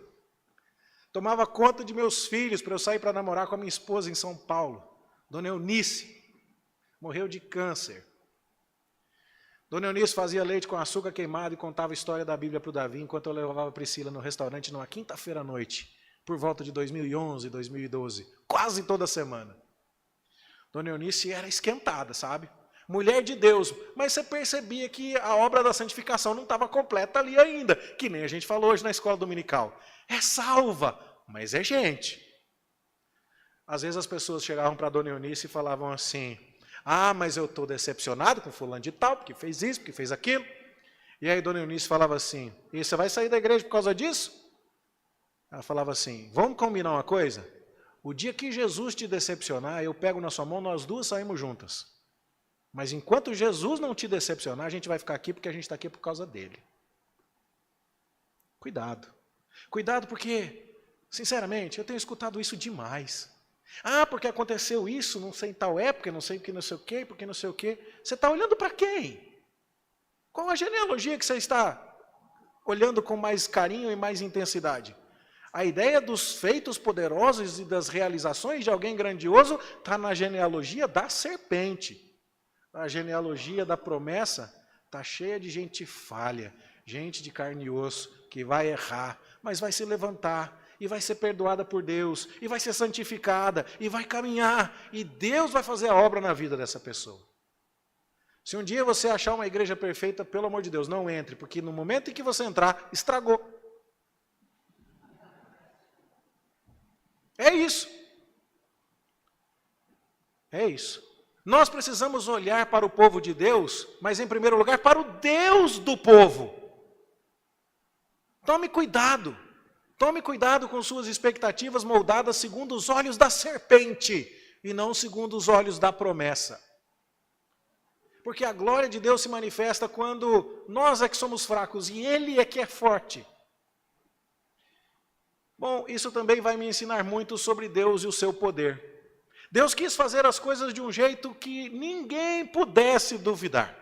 [SPEAKER 1] tomava conta de meus filhos para eu sair para namorar com a minha esposa em São Paulo, Dona Eunice. Morreu de câncer. Dona Eunice fazia leite com açúcar queimado e contava a história da Bíblia para o Davi, enquanto eu levava a Priscila no restaurante numa quinta-feira à noite, por volta de 2011, 2012, quase toda semana. Dona Eunice era esquentada, sabe? Mulher de Deus, mas você percebia que a obra da santificação não estava completa ali ainda, que nem a gente falou hoje na escola dominical. É salva, mas é gente. Às vezes as pessoas chegavam para a Dona Eunice e falavam assim: ah, mas eu estou decepcionado com fulano de tal, porque fez isso, porque fez aquilo. E aí Dona Eunice falava assim: e você vai sair da igreja por causa disso? Ela falava assim: vamos combinar uma coisa? O dia que Jesus te decepcionar, eu pego na sua mão, nós duas saímos juntas. Mas enquanto Jesus não te decepcionar, a gente vai ficar aqui porque a gente está aqui por causa dele. Cuidado. Cuidado porque, sinceramente, eu tenho escutado isso demais. Ah, porque aconteceu isso, não sei em tal época, não sei o que, não sei o que, porque não sei o que. Você está olhando para quem? Qual a genealogia que você está olhando com mais carinho e mais intensidade? A ideia dos feitos poderosos e das realizações de alguém grandioso está na genealogia da serpente. A genealogia da promessa está cheia de gente falha, gente de carne e osso, que vai errar, mas vai se levantar, e vai ser perdoada por Deus, e vai ser santificada, e vai caminhar, e Deus vai fazer a obra na vida dessa pessoa. Se um dia você achar uma igreja perfeita, pelo amor de Deus, não entre, porque no momento em que você entrar, estragou. É isso. É isso. Nós precisamos olhar para o povo de Deus, mas em primeiro lugar para o Deus do povo. Tome cuidado. Tome cuidado com suas expectativas moldadas segundo os olhos da serpente e não segundo os olhos da promessa. Porque a glória de Deus se manifesta quando nós é que somos fracos e Ele é que é forte. Bom, isso também vai me ensinar muito sobre Deus e o seu poder. Deus quis fazer as coisas de um jeito que ninguém pudesse duvidar.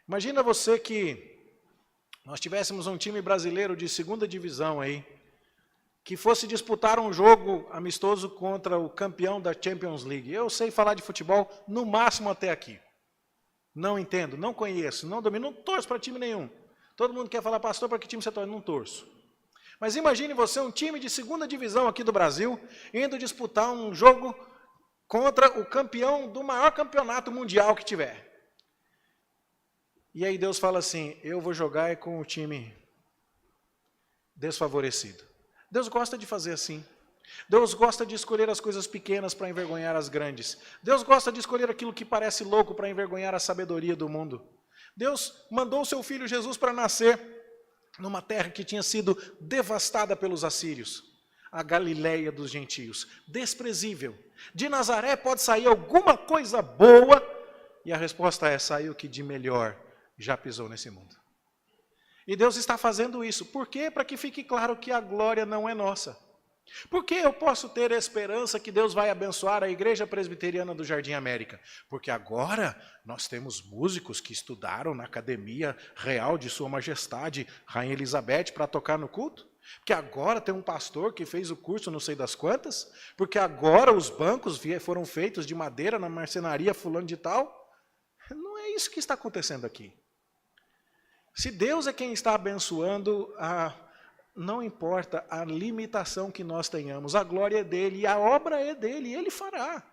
[SPEAKER 1] Imagina você que nós tivéssemos um time brasileiro de segunda divisão aí, que fosse disputar um jogo amistoso contra o campeão da Champions League. Eu sei falar de futebol no máximo até aqui. Não entendo, não conheço, não domino, não torço para time nenhum. Todo mundo quer falar: pastor, para que time você torce? Não torço. Mas imagine você, um time de segunda divisão aqui do Brasil, indo disputar um jogo contra o campeão do maior campeonato mundial que tiver. E aí Deus fala assim: eu vou jogar com o time desfavorecido. Deus gosta de fazer assim. Deus gosta de escolher as coisas pequenas para envergonhar as grandes. Deus gosta de escolher aquilo que parece louco para envergonhar a sabedoria do mundo. Deus mandou o seu filho Jesus para nascer numa terra que tinha sido devastada pelos assírios, a Galileia dos gentios, desprezível. De Nazaré pode sair alguma coisa boa? E a resposta é: saiu o que de melhor já pisou nesse mundo. E Deus está fazendo isso. Por quê? Para que fique claro que a glória não é nossa. Por que eu posso ter a esperança que Deus vai abençoar a Igreja Presbiteriana do Jardim América? Porque agora nós temos músicos que estudaram na Academia Real de Sua Majestade, Rainha Elizabeth, para tocar no culto? Porque agora tem um pastor que fez o curso não sei das quantas? Porque agora os bancos foram feitos de madeira na marcenaria fulano de tal? Não é isso que está acontecendo aqui. Se Deus é quem está abençoando, não importa a limitação que nós tenhamos, a glória é dele e a obra é dele, e ele fará.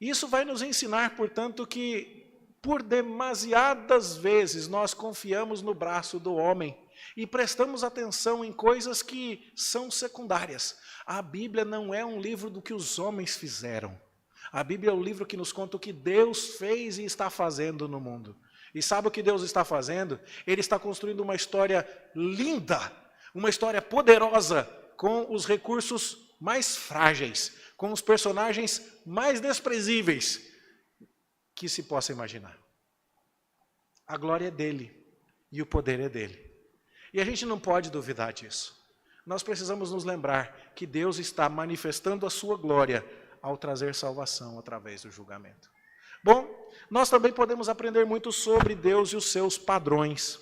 [SPEAKER 1] Isso vai nos ensinar, portanto, que por demasiadas vezes nós confiamos no braço do homem e prestamos atenção em coisas que são secundárias. A Bíblia não é um livro do que os homens fizeram. A Bíblia é o livro que nos conta o que Deus fez e está fazendo no mundo. E sabe o que Deus está fazendo? Ele está construindo uma história linda, uma história poderosa, com os recursos mais frágeis, com os personagens mais desprezíveis que se possa imaginar. A glória é dele e o poder é dele. E a gente não pode duvidar disso. Nós precisamos nos lembrar que Deus está manifestando a sua glória ao trazer salvação através do julgamento. Bom, nós também podemos aprender muito sobre Deus e os seus padrões.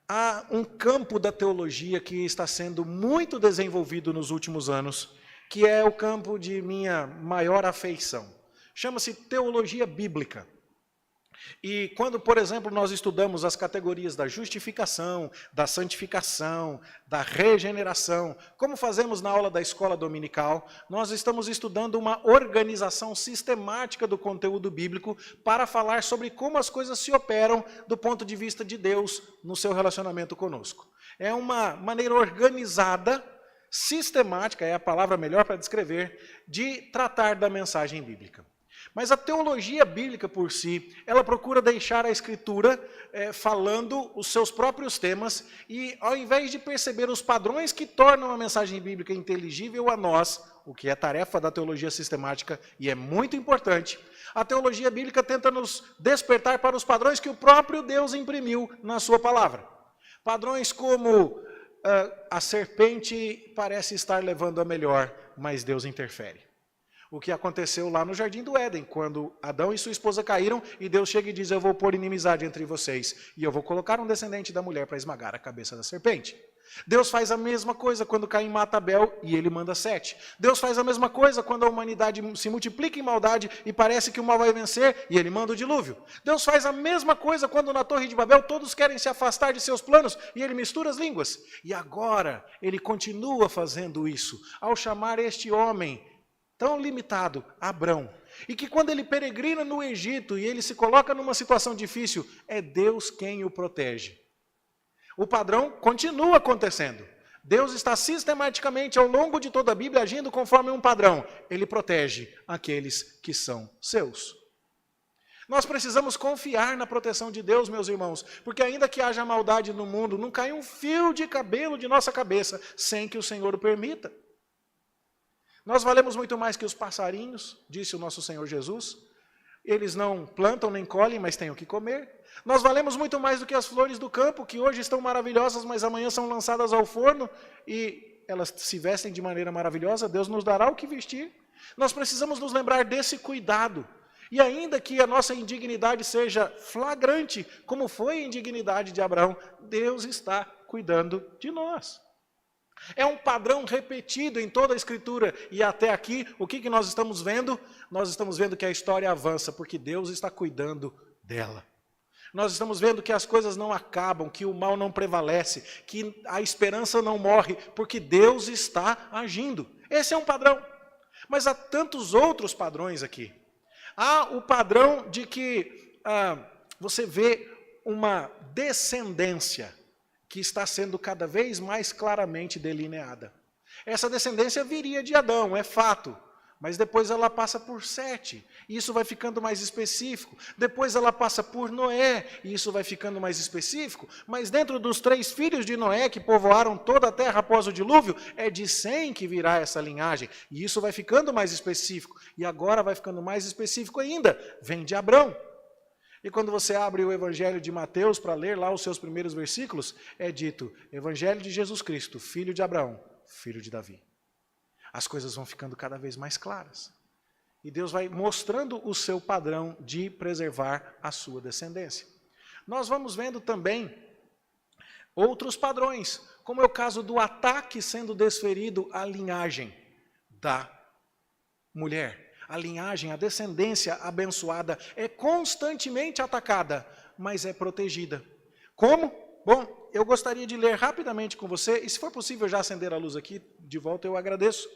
[SPEAKER 1] Há um campo da teologia que está sendo muito desenvolvido nos últimos anos, que é o campo de minha maior afeição. Chama-se teologia bíblica. E quando, por exemplo, nós estudamos as categorias da justificação, da santificação, da regeneração, como fazemos na aula da escola dominical, nós estamos estudando uma organização sistemática do conteúdo bíblico para falar sobre como as coisas se operam do ponto de vista de Deus no seu relacionamento conosco. É uma maneira organizada, sistemática, é a palavra melhor para descrever, de tratar da mensagem bíblica. Mas a teologia bíblica por si, ela procura deixar a Escritura falando os seus próprios temas e ao invés de perceber os padrões que tornam a mensagem bíblica inteligível a nós, o que é tarefa da teologia sistemática e é muito importante, a teologia bíblica tenta nos despertar para os padrões que o próprio Deus imprimiu na sua palavra. Padrões como a serpente parece estar levando a melhor, mas Deus interfere. O que aconteceu lá no Jardim do Éden, quando Adão e sua esposa caíram, e Deus chega e diz, eu vou pôr inimizade entre vocês, e eu vou colocar um descendente da mulher para esmagar a cabeça da serpente. Deus faz a mesma coisa quando Caim mata Abel, e ele manda Sete. Deus faz a mesma coisa quando a humanidade se multiplica em maldade, e parece que o mal vai vencer, e ele manda o dilúvio. Deus faz a mesma coisa quando na Torre de Babel todos querem se afastar de seus planos, e ele mistura as línguas. E agora, ele continua fazendo isso, ao chamar este homem tão limitado, Abrão, e que quando ele peregrina no Egito e ele se coloca numa situação difícil, é Deus quem o protege. O padrão continua acontecendo. Deus está sistematicamente ao longo de toda a Bíblia agindo conforme um padrão. Ele protege aqueles que são seus. Nós precisamos confiar na proteção de Deus, meus irmãos, porque ainda que haja maldade no mundo, não cai um fio de cabelo de nossa cabeça sem que o Senhor o permita. Nós valemos muito mais que os passarinhos, disse o nosso Senhor Jesus. Eles não plantam nem colhem, mas têm o que comer. Nós valemos muito mais do que as flores do campo, que hoje estão maravilhosas, mas amanhã são lançadas ao forno e elas se vestem de maneira maravilhosa. Deus nos dará o que vestir. Nós precisamos nos lembrar desse cuidado. E ainda que a nossa indignidade seja flagrante, como foi a indignidade de Abraão, Deus está cuidando de nós. É um padrão repetido em toda a Escritura. E até aqui, o que nós estamos vendo? Nós estamos vendo que a história avança, porque Deus está cuidando dela. Nós estamos vendo que as coisas não acabam, que o mal não prevalece, que a esperança não morre, porque Deus está agindo. Esse é um padrão. Mas há tantos outros padrões aqui. Há o padrão de que você vê uma descendência que está sendo cada vez mais claramente delineada. Essa descendência viria de Adão, é fato, mas depois ela passa por Sete, e isso vai ficando mais específico. Depois ela passa por Noé, e isso vai ficando mais específico. Mas dentro dos 3 filhos de Noé, que povoaram toda a terra após o dilúvio, é de Sem que virá essa linhagem, e isso vai ficando mais específico. E agora vai ficando mais específico ainda, vem de Abrão. E quando você abre o Evangelho de Mateus para ler lá os seus primeiros versículos, é dito, Evangelho de Jesus Cristo, filho de Abraão, filho de Davi. As coisas vão ficando cada vez mais claras. E Deus vai mostrando o seu padrão de preservar a sua descendência. Nós vamos vendo também outros padrões, como é o caso do ataque sendo desferido à linhagem da mulher. A linhagem, a descendência abençoada é constantemente atacada, mas é protegida. Como? Bom, eu gostaria de ler rapidamente com você, e se for possível já acender a luz aqui, de volta eu agradeço.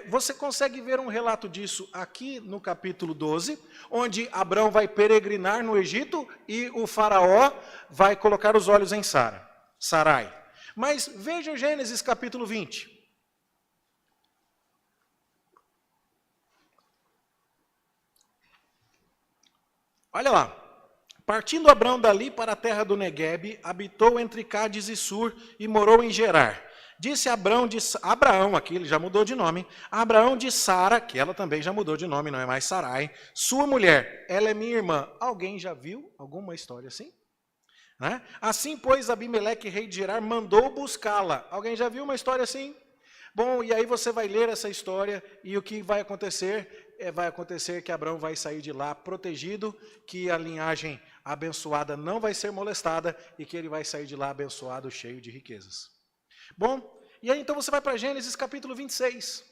[SPEAKER 1] Você consegue ver um relato disso aqui no capítulo 12, onde Abrão vai peregrinar no Egito e o faraó vai colocar os olhos em Sarai. Mas veja Gênesis capítulo 20. Olha lá. Partindo Abrão dali para a terra do Neguebe, habitou entre Cádiz e Sur e morou em Gerar. Disse Abraão, aqui ele já mudou de nome, Abraão de Sara, que ela também já mudou de nome, não é mais Sarai, sua mulher, ela é minha irmã. Alguém já viu alguma história assim? Né? Assim, pois, Abimeleque, rei de Gerar, mandou buscá-la. Alguém já viu uma história assim? Bom, e aí você vai ler essa história e o que vai acontecer? Vai acontecer que Abraão vai sair de lá protegido, que a linhagem abençoada não vai ser molestada e que ele vai sair de lá abençoado, cheio de riquezas. Bom, e aí então você vai para Gênesis capítulo 26.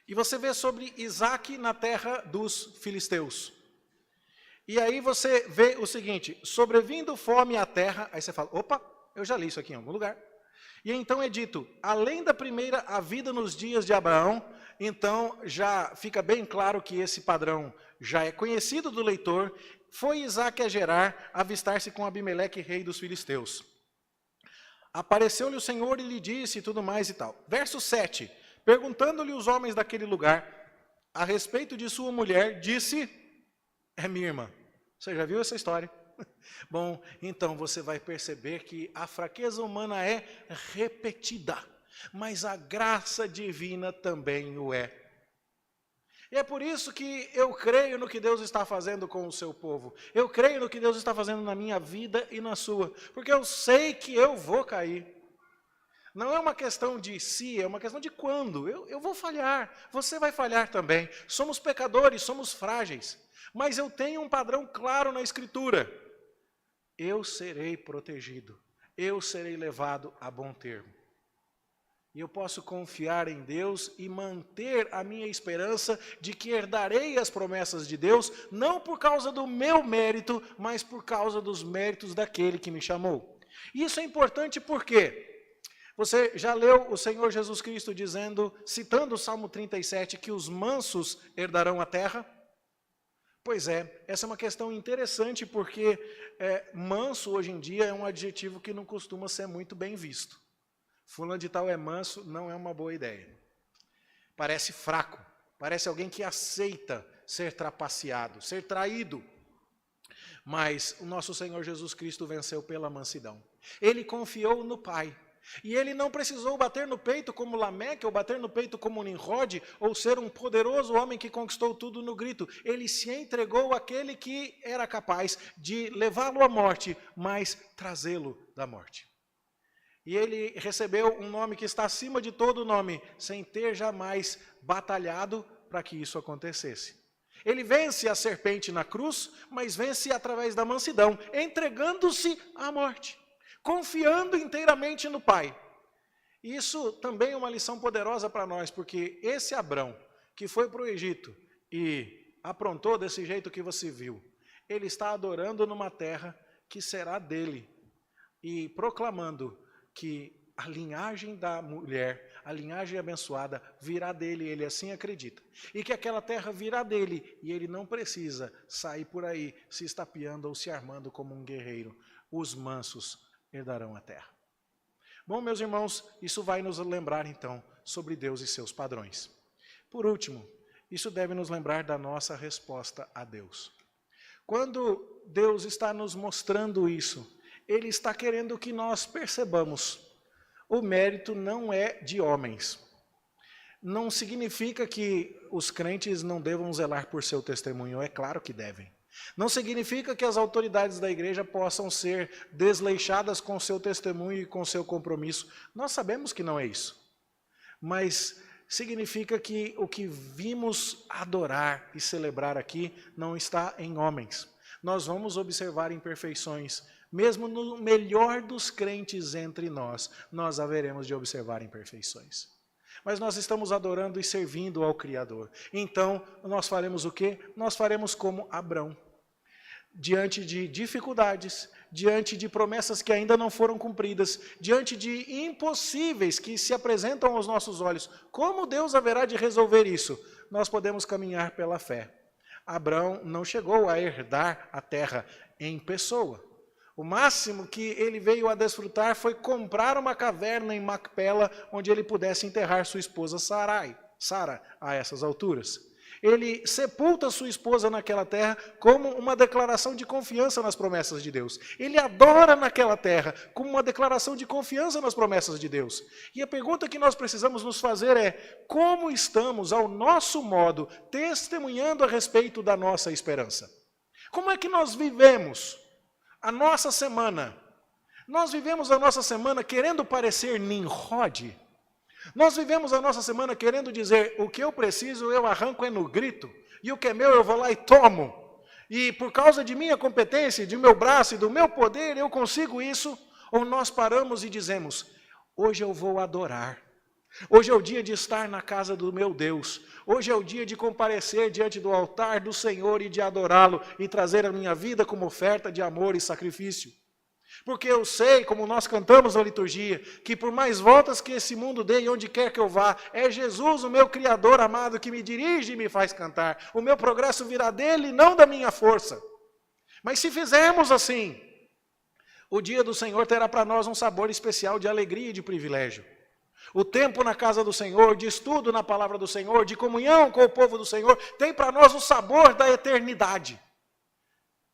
[SPEAKER 1] E você vê sobre Isaac na terra dos filisteus. E aí você vê o seguinte, sobrevindo fome à terra, aí você fala, opa, eu já li isso aqui em algum lugar. E então é dito, além da primeira, a vida nos dias de Abraão, então já fica bem claro que esse padrão já é conhecido do leitor, foi Isaac a Gerar, avistar-se com Abimeleque, rei dos filisteus. Apareceu-lhe o Senhor e lhe disse e tudo mais e tal. Verso 7, perguntando-lhe os homens daquele lugar, a respeito de sua mulher, disse, é minha irmã. Você já viu essa história? Bom, então você vai perceber que a fraqueza humana é repetida, mas a graça divina também o é. E é por isso que eu creio no que Deus está fazendo com o seu povo. Eu creio no que Deus está fazendo na minha vida e na sua, porque eu sei que eu vou cair. Não é uma questão de se, é uma questão de quando. Eu vou falhar, você vai falhar também. Somos pecadores, somos frágeis, mas eu tenho um padrão claro na Escritura. Eu serei protegido, eu serei levado a bom termo. E eu posso confiar em Deus e manter a minha esperança de que herdarei as promessas de Deus, não por causa do meu mérito, mas por causa dos méritos daquele que me chamou. Isso é importante porque você já leu o Senhor Jesus Cristo dizendo, citando o Salmo 37, que os mansos herdarão a terra? Pois é, essa é uma questão interessante porque manso hoje em dia é um adjetivo que não costuma ser muito bem visto. Fulano de tal é manso, não é uma boa ideia. Parece fraco, parece alguém que aceita ser trapaceado, ser traído. Mas o nosso Senhor Jesus Cristo venceu pela mansidão. Ele confiou no Pai. E ele não precisou bater no peito como Lameque, ou bater no peito como Nimrod, ou ser um poderoso homem que conquistou tudo no grito. Ele se entregou àquele que era capaz de levá-lo à morte, mas trazê-lo da morte. E ele recebeu um nome que está acima de todo nome, sem ter jamais batalhado para que isso acontecesse. Ele vence a serpente na cruz, mas vence através da mansidão, entregando-se à morte, confiando inteiramente no Pai. Isso também é uma lição poderosa para nós, porque esse Abrão, que foi para o Egito e aprontou desse jeito que você viu, ele está adorando numa terra que será dele e proclamando que a linhagem da mulher, a linhagem abençoada, virá dele, ele assim acredita. E que aquela terra virá dele, e ele não precisa sair por aí se estapeando ou se armando como um guerreiro. Os mansos herdarão a terra. Bom, meus irmãos, isso vai nos lembrar então sobre Deus e seus padrões. Por último, isso deve nos lembrar da nossa resposta a Deus. Quando Deus está nos mostrando isso, Ele está querendo que nós percebamos. O mérito não é de homens. Não significa que os crentes não devam zelar por seu testemunho, é claro que devem. Não significa que as autoridades da igreja possam ser desleixadas com seu testemunho e com seu compromisso. Nós sabemos que não é isso. Mas significa que o que vimos adorar e celebrar aqui não está em homens. Nós vamos observar imperfeições. Mesmo no melhor dos crentes entre nós, nós haveremos de observar imperfeições. Mas nós estamos adorando e servindo ao Criador. Então, nós faremos o quê? Nós faremos como Abrão. diante de dificuldades, diante de promessas que ainda não foram cumpridas, diante de impossíveis que se apresentam aos nossos olhos, como Deus haverá de resolver isso? Nós podemos caminhar pela fé. Abraão não chegou a herdar a terra em pessoa. O máximo que ele veio a desfrutar foi comprar uma caverna em Macpela, onde ele pudesse enterrar sua esposa Sara, a essas alturas. Ele sepulta sua esposa naquela terra como uma declaração de confiança nas promessas de Deus. Ele adora naquela terra como uma declaração de confiança nas promessas de Deus. E a pergunta que nós precisamos nos fazer é: como estamos, ao nosso modo, testemunhando a respeito da nossa esperança? Como é que nós vivemos a nossa semana? Nós vivemos a nossa semana querendo parecer Nimrod? Nós vivemos a nossa semana querendo dizer: o que eu preciso eu arranco é no grito, e o que é meu eu vou lá e tomo, e por causa de minha competência, de meu braço e do meu poder eu consigo isso? Ou nós paramos e dizemos: hoje eu vou adorar, hoje é o dia de estar na casa do meu Deus, hoje é o dia de comparecer diante do altar do Senhor e de adorá-lo e trazer a minha vida como oferta de amor e sacrifício. Porque eu sei, como nós cantamos na liturgia, que por mais voltas que esse mundo dê e onde quer que eu vá, é Jesus, o meu Criador amado, que me dirige e me faz cantar. O meu progresso virá dele, não da minha força. Mas se fizermos assim, o dia do Senhor terá para nós um sabor especial de alegria e de privilégio. O tempo na casa do Senhor, de estudo na palavra do Senhor, de comunhão com o povo do Senhor, tem para nós o sabor da eternidade.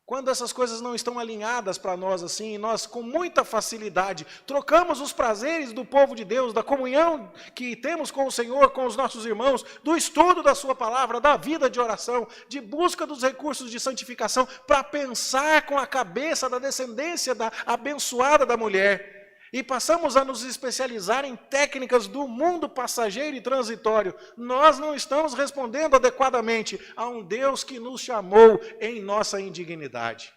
[SPEAKER 1] Quando essas coisas não estão alinhadas para nós assim, nós com muita facilidade trocamos os prazeres do povo de Deus, da comunhão que temos com o Senhor, com os nossos irmãos, do estudo da sua palavra, da vida de oração, de busca dos recursos de santificação, para pensar com a cabeça da descendência da abençoada da mulher. E passamos a nos especializar em técnicas do mundo passageiro e transitório. Nós não estamos respondendo adequadamente a um Deus que nos chamou em nossa indignidade.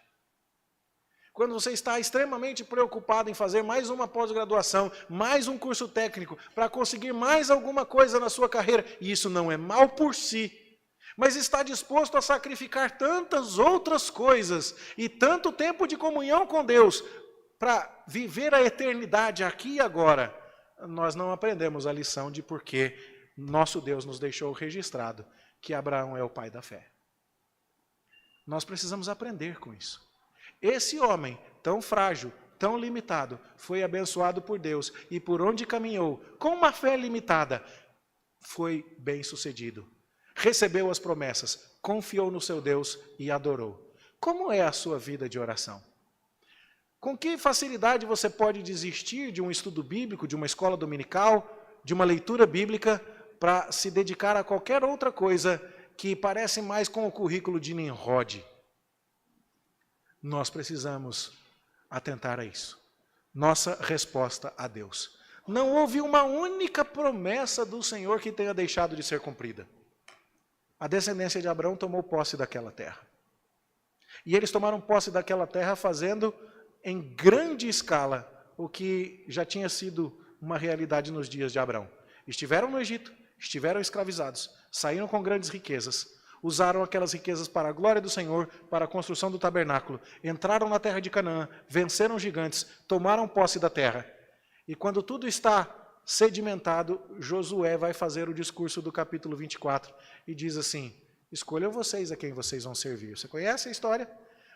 [SPEAKER 1] Quando você está extremamente preocupado em fazer mais uma pós-graduação, mais um curso técnico, para conseguir mais alguma coisa na sua carreira, e isso não é mal por si, mas está disposto a sacrificar tantas outras coisas e tanto tempo de comunhão com Deus, para viver a eternidade aqui e agora, nós não aprendemos a lição de por que nosso Deus nos deixou registrado que Abraão é o pai da fé. Nós precisamos aprender com isso. Esse homem, tão frágil, tão limitado, foi abençoado por Deus e por onde caminhou, com uma fé limitada, foi bem sucedido. Recebeu as promessas, confiou no seu Deus e adorou. Como é a sua vida de oração? Com que facilidade você pode desistir de um estudo bíblico, de uma escola dominical, de uma leitura bíblica, para se dedicar a qualquer outra coisa que parece mais com o currículo de Nimrod? Nós precisamos atentar a isso. Nossa resposta a Deus. Não houve uma única promessa do Senhor que tenha deixado de ser cumprida. A descendência de Abraão tomou posse daquela terra. E eles tomaram posse daquela terra fazendo em grande escala o que já tinha sido uma realidade nos dias de Abraão. Estiveram no Egito, estiveram escravizados, saíram com grandes riquezas, usaram aquelas riquezas para a glória do Senhor, para a construção do tabernáculo, entraram na terra de Canaã, venceram gigantes, tomaram posse da terra. E quando tudo está sedimentado, Josué vai fazer o discurso do capítulo 24 e diz assim: escolham vocês a quem vocês vão servir. Você conhece a história?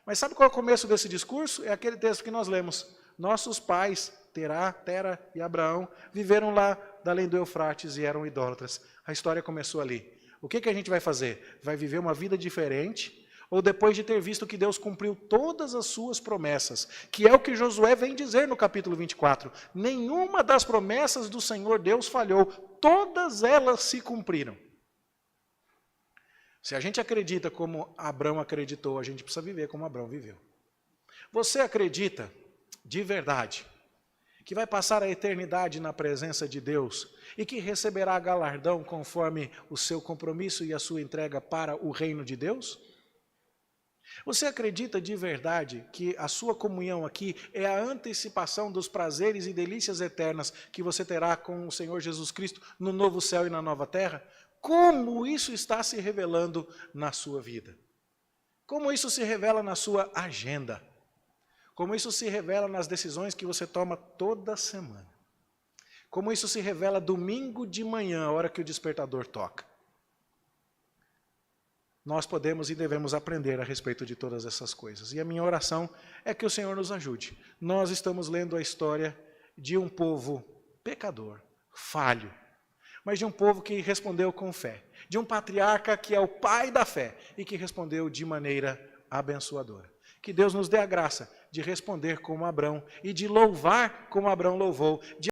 [SPEAKER 1] Mas sabe qual é o começo desse discurso? É aquele texto que nós lemos. Nossos pais, Tera e Abraão, viveram lá da além do Eufrates e eram idólatras. A história começou ali. O que a gente vai fazer? Vai viver uma vida diferente? Ou depois de ter visto que Deus cumpriu todas as suas promessas, que é o que Josué vem dizer no capítulo 24. Nenhuma das promessas do Senhor Deus falhou. Todas elas se cumpriram. Se a gente acredita como Abraão acreditou, a gente precisa viver como Abraão viveu. Você acredita, de verdade, que vai passar a eternidade na presença de Deus e que receberá galardão conforme o seu compromisso e a sua entrega para o reino de Deus? Você acredita de verdade que a sua comunhão aqui é a antecipação dos prazeres e delícias eternas que você terá com o Senhor Jesus Cristo no novo céu e na nova terra? Como isso está se revelando na sua vida? Como isso se revela na sua agenda? Como isso se revela nas decisões que você toma toda semana? Como isso se revela domingo de manhã, a hora que o despertador toca? Nós podemos e devemos aprender a respeito de todas essas coisas. E a minha oração é que o Senhor nos ajude. Nós estamos lendo a história de um povo pecador, falho, mas de um povo que respondeu com fé. De um patriarca que é o pai da fé e que respondeu de maneira abençoadora. Que Deus nos dê a graça de responder como Abrão e de louvar como Abrão louvou, de